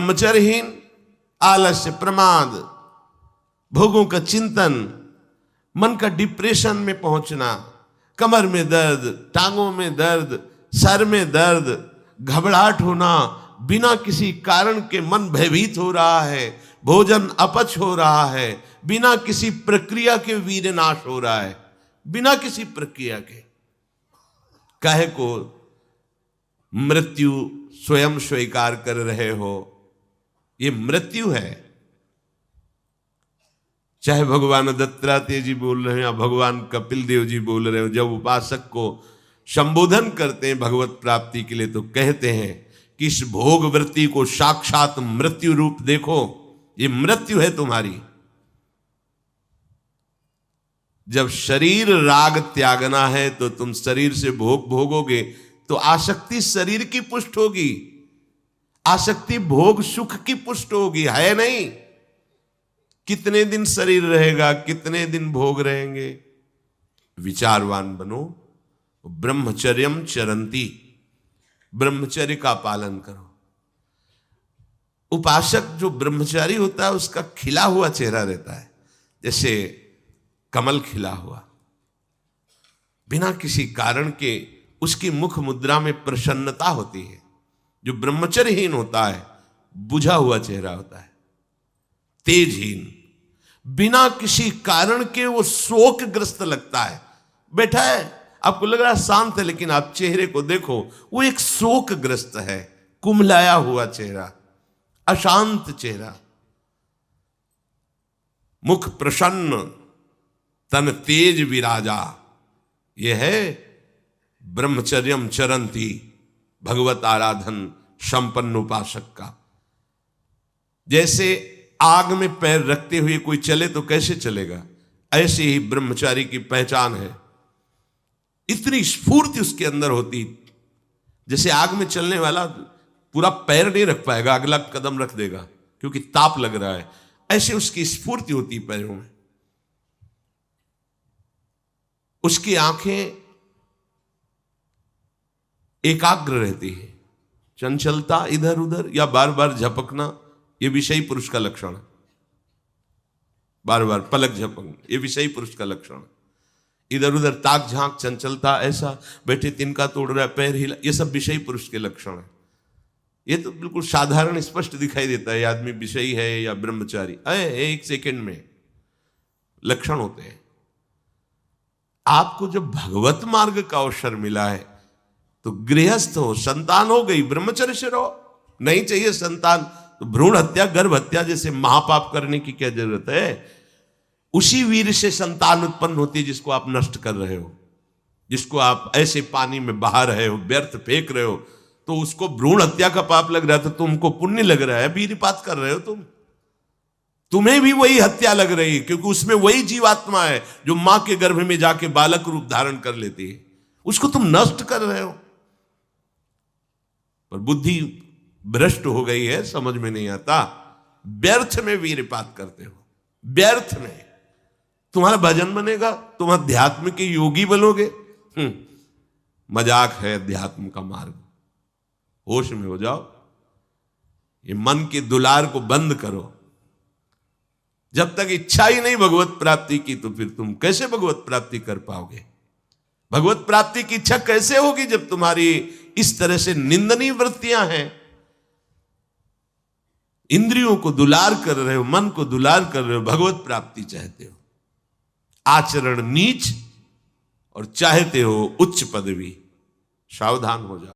ब्रह्मचर्यहीन, आलस्य, प्रमाद, भोगों का चिंतन, मन का डिप्रेशन में पहुंचना, कमर में दर्द, टांगों में दर्द, सर में दर्द, घबराहट होना, बिना किसी कारण के मन भयभीत हो रहा है, भोजन अपच हो रहा है, बिना किसी प्रक्रिया के वीरनाश हो रहा है, बिना किसी प्रक्रिया के। काहे को मृत्यु स्वयं स्वीकार कर रहे हो? ये मृत्यु है। चाहे भगवान दत्तात्रेय जी बोल रहे हैं या भगवान कपिल देव जी बोल रहे हो, जब उपासक को संबोधन करते हैं भगवत प्राप्ति के लिए तो कहते हैं कि इस भोग वृत्ति को साक्षात मृत्यु रूप देखो, ये मृत्यु है तुम्हारी। जब शरीर राग त्यागना है तो तुम शरीर से भोग भोगोगे तो आसक्ति शरीर की पुष्ट होगी, आसक्ति भोग सुख की पुष्ट होगी, है नहीं? कितने दिन शरीर रहेगा, कितने दिन भोग रहेंगे? विचारवान बनो। ब्रह्मचर्यम चरंती, ब्रह्मचर्य का पालन करो। उपासक जो ब्रह्मचारी होता है उसका खिला हुआ चेहरा रहता है, जैसे कमल खिला हुआ, बिना किसी कारण के उसकी मुख मुद्रा में प्रसन्नता होती है। जो ब्रह्मचर्यहीन होता है बुझा हुआ चेहरा होता है, तेजहीन, बिना किसी कारण के वो शोकग्रस्त लगता है। बैठा है, आपको लग रहा है शांत है, लेकिन आप चेहरे को देखो, वो एक शोकग्रस्त है, कुम्हलाया हुआ चेहरा, अशांत चेहरा, मुख प्रसन्न, तन तेज विराजा। यह है ब्रह्मचर्यम चरंती, भगवत आराधन संपन्न उपासक का। जैसे आग में पैर रखते हुए कोई चले तो कैसे चलेगा, ऐसे ही ब्रह्मचारी की पहचान है। इतनी स्फूर्ति उसके अंदर होती, जैसे आग में चलने वाला पूरा पैर नहीं रख पाएगा, अगला कदम रख देगा क्योंकि ताप लग रहा है, ऐसे उसकी स्फूर्ति होती पैरों में। उसकी आंखें एकाग्र रहती है, चंचलता इधर उधर या बार बार झपकना यह विषयी पुरुष का लक्षण है। बार बार पलक झपकना यह विषयी पुरुष का लक्षण है। इधर उधर ताक झांक, चंचलता, ऐसा बैठे तिनका तोड़ रहा है, पैर हिला, ये सब विषयी पुरुष के लक्षण है। ये तो बिल्कुल साधारण स्पष्ट दिखाई देता है आदमी विषयी है या ब्रह्मचारी, एक सेकंड में लक्षण होते हैं। आपको जब भगवत मार्ग का अवसर मिला है तो गृहस्थ हो, संतान हो गई, ब्रह्मचर्य से रहो। नहीं चाहिए संतान तो भ्रूण हत्या, गर्भ हत्या जैसे महापाप करने की क्या जरूरत है? उसी वीर से संतान उत्पन्न होती है जिसको आप नष्ट कर रहे हो, जिसको आप ऐसे पानी में बहा रहे हो, व्यर्थ फेंक रहे हो, तो उसको भ्रूण हत्या का पाप लग रहा है, तो तुमको पुण्य लग रहा है, वीरपात कर रहे हो तुम्हें भी वही हत्या लग रही है, क्योंकि उसमें वही जीवात्मा है जो मां के गर्भ में जाके बालक रूप धारण कर लेती है, उसको तुम नष्ट कर रहे हो। पर बुद्धि भ्रष्ट हो गई है, समझ में नहीं आता, व्यर्थ में वीरपात करते हो, व्यर्थ में। तुम्हारा भजन बनेगा, तुम अध्यात्म के योगी बनोगे, मजाक है अध्यात्म का मार्ग। होश में हो जाओ, ये मन के दुलार को बंद करो। जब तक इच्छा ही नहीं भगवत प्राप्ति की तो फिर तुम कैसे भगवत प्राप्ति कर पाओगे? भगवत प्राप्ति की इच्छा कैसे होगी जब तुम्हारी इस तरह से निंदनीय वृत्तियां हैं? इंद्रियों को दुलार कर रहे हो, मन को दुलार कर रहे हो, भगवत प्राप्ति चाहते हो, आचरण नीच और चाहते हो उच्च पदवी। सावधान हो जाओ।